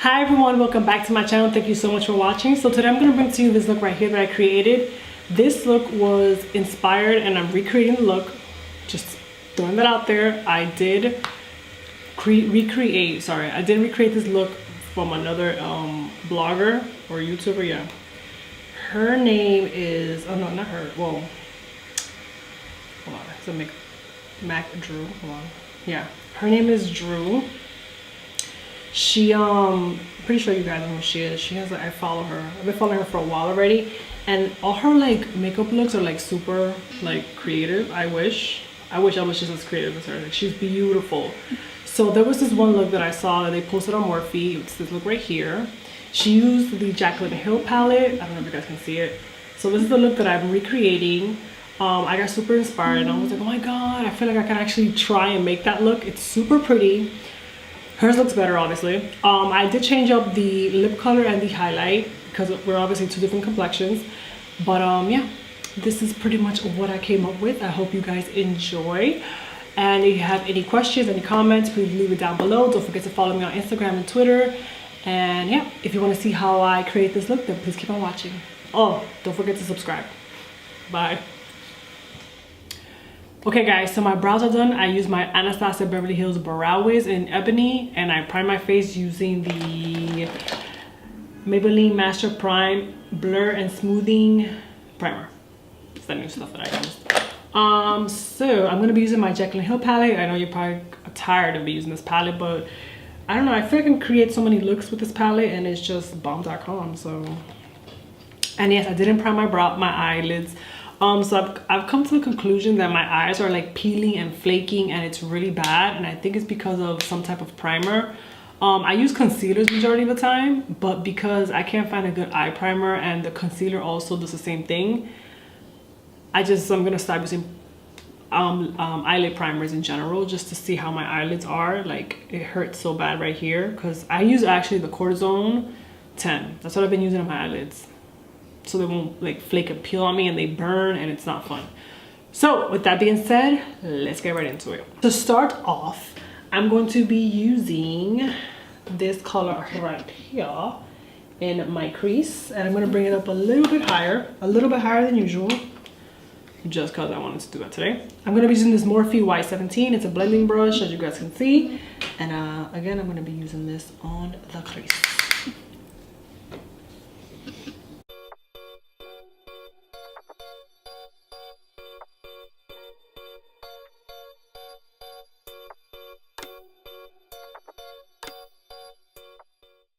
Hi everyone, welcome back to my channel. Thank you so much for watching. So today I'm going to bring to you this look right here that I created. This look was inspired and I'm recreating the look. Just throwing that out there. I did recreate this look from another blogger or YouTuber. Yeah, her name is, oh no, not her, well, hold on, it's a McDrew, hold on. Yeah, her name is Drew. She pretty sure you guys know who she is. She has, like, I follow her. I've been following her for a while already, and all her like makeup looks are like super like creative. I wish I was just as creative as her. Like, she's beautiful. So there was this one look that I saw that they posted on Morphe. It's this look right here. She used the JaclynHill palette. I don't know if you guys can see it. So this is the look that I'm recreating. I got super inspired and I was like, oh my god, I feel like I can actually try and make that look. It's super pretty. Hers looks better, obviously. I did change up the lip color and the highlight because we're obviously two different complexions. But yeah, this is pretty much what I came up with. I hope you guys enjoy. And if you have any questions, any comments, please leave it down below. Don't forget to follow me on Instagram and Twitter. And yeah, if you want to see how I create this look, then please keep on watching. Oh, don't forget to subscribe. Bye. Okay guys, so my brows are done. I use my Anastasia Beverly Hills Brow Wiz in Ebony, and I prime my face using the Maybelline Master Prime Blur and Smoothing Primer. It's that new stuff that I used. So I'm gonna be using my JaclynHill palette. I know you're probably tired of me using this palette, but I don't know, I feel like I can create so many looks with this palette and it's just bomb.com. So, and yes, I didn't prime my eyelids. So I've come to the conclusion that my eyes are like peeling and flaking and it's really bad, and I think it's because of some type of primer. I use concealers majority of the time, but because I can't find a good eye primer and the concealer also does the same thing, I'm gonna start using eyelid primers in general just to see how my eyelids are. Like, it hurts so bad right here because I use actually the Cortisone 10. That's what I've been using on my eyelids, so they won't like flake and peel on me and they burn and it's not fun. So with that being said, let's get right into it. To start off, I'm going to be using this color right here in my crease, and I'm going to bring it up a little bit higher than usual, just because I wanted to do that today. I'm going to be using this Morphe Y17. It's a blending brush, as you guys can see, and again, I'm going to be using this on the crease.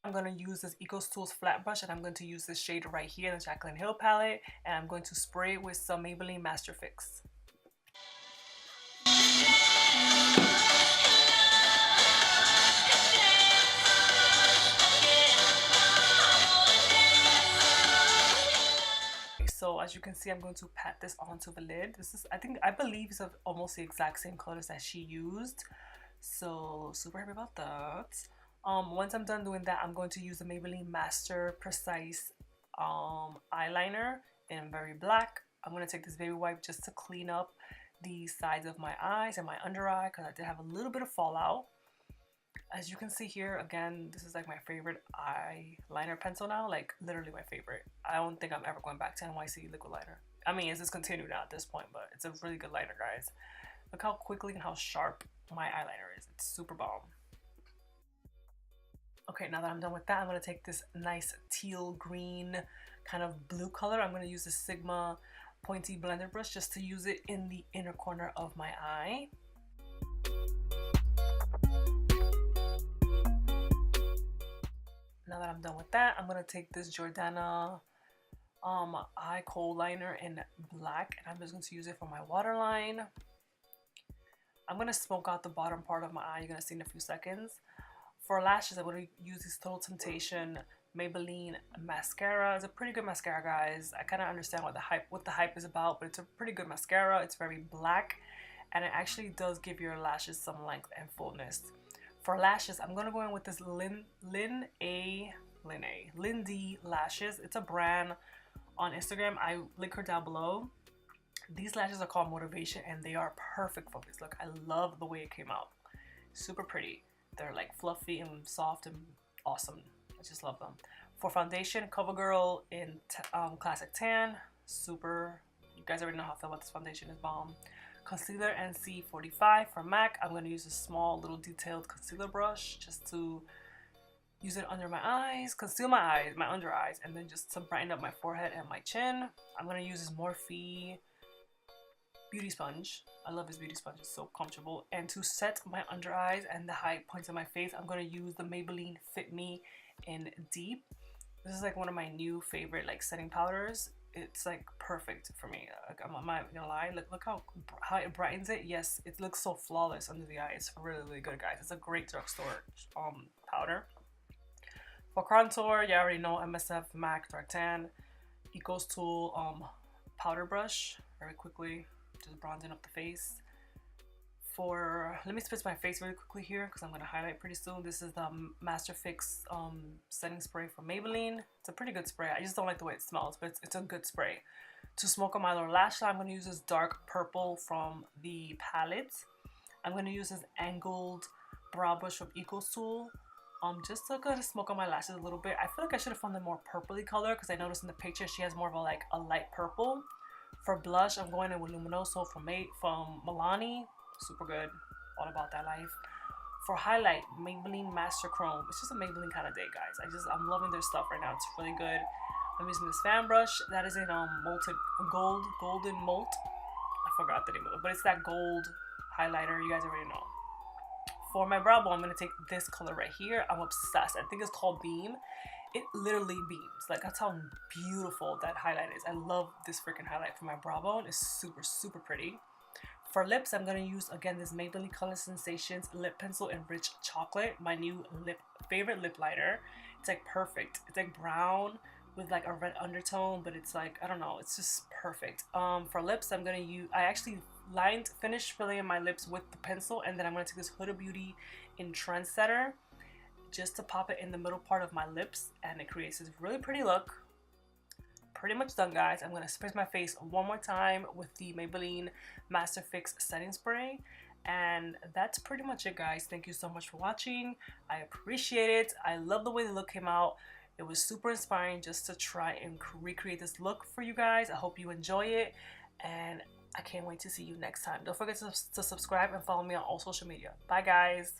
I'm going to use this Eco Tools flat brush, and I'm going to use this shade right here, the JaclynHill palette, and I'm going to spray it with some Maybelline Master Fix. So as you can see, I'm going to pat this onto the lid. This is, I believe it's almost the exact same colors that she used. So super happy about that. Once I'm done doing that, I'm going to use the Maybelline Master Precise eyeliner in very black. I'm going to take this baby wipe just to clean up the sides of my eyes and my under eye because I did have a little bit of fallout. As you can see here, again, this is like my favorite eyeliner pencil now, like literally my favorite. I don't think I'm ever going back to NYC liquid liner. I mean, it's discontinued now at this point, but it's a really good liner, guys. Look how quickly and how sharp my eyeliner is. It's super bomb. Okay, now that I'm done with that, I'm going to take this nice teal green kind of blue color. I'm going to use the Sigma pointy blender brush just to use it in the inner corner of my eye. Now that I'm done with that, I'm going to take this Jordana eye kohl liner in black, and I'm just going to use it for my waterline. I'm going to smoke out the bottom part of my eye. You're going to see in a few seconds. For lashes, I'm going to use this Total Temptation Maybelline mascara. It's a pretty good mascara, guys. I kind of understand what the hype is about, but it's a pretty good mascara. It's very black, and it actually does give your lashes some length and fullness. For lashes, I'm going to go in with this Lina D lashes. It's a brand on Instagram. I link her down below. These lashes are called Motivation, and they are perfect for this look. I love the way it came out. Super pretty. They're like fluffy and soft and awesome. I just love them. For foundation, Covergirl in Classic Tan, super. You guys already know how I feel about this foundation, is bomb. Concealer NC45 for MAC. I'm going to use a small little detailed concealer brush just to use it under my eyes, conceal my eyes, my under eyes, and then just to brighten up my forehead and my chin. I'm going to use this Morphe beauty sponge. I love this beauty sponge, it's so comfortable. And to set my under eyes and the high points of my face, I'm going to use the Maybelline Fit Me in Deep. This is like one of my new favorite like setting powders. It's like perfect for me. Like, I'm not gonna lie, look how it brightens it. Yes, it looks so flawless under the eye. It's really, really good, guys. It's a great drugstore powder. For contour, you already know MSF MAC Dark Tan Eco's Tool powder brush. Very quickly, just bronzing up the face. Let me spritz my face really quickly here because I'm going to highlight pretty soon. This is the Master Fix setting spray from Maybelline. It's a pretty good spray. I just don't like the way it smells, but it's a good spray. To smoke on my lower lash line, I'm going to use this dark purple from the palette. I'm going to use this angled brow brush from Eco's Tool. Just to kind of smoke on my lashes a little bit. I feel like I should have found the more purpley color because I noticed in the picture she has more of a light purple. For blush, I'm going in with Luminoso from Milani. Super good, all about that life. For highlight, Maybelline Master Chrome. It's just a Maybelline kind of day, guys. I'm loving their stuff right now. It's really good. I'm using this fan brush that is in golden molt. I forgot the name of it, but it's that gold highlighter. You guys already know. For my brow bone, I'm gonna take this color right here. I'm obsessed. I think it's called Beam. It literally beams. Like, that's how beautiful that highlight is. I love this freaking highlight for my brow bone. It's super, super pretty. For lips, I'm going to use, again, this Maybelline Color Sensations Lip Pencil in Rich Chocolate, my new favorite lip liner. It's like perfect. It's like brown with like a red undertone, but it's like, I don't know, it's just perfect. For lips, I'm going to use, I actually finished filling in my lips with the pencil, and then I'm going to take this Huda Beauty in Trendsetter just to pop it in the middle part of my lips, and it creates this really pretty look. Pretty much done, guys. I'm going to spritz my face one more time with the Maybelline Master Fix setting spray, and that's pretty much it, guys. Thank you so much for watching. I appreciate it. I love the way the look came out. It was super inspiring just to try and recreate this look for you guys. I hope you enjoy it, and I can't wait to see you next time. Don't forget to subscribe and follow me on all social media. Bye, guys.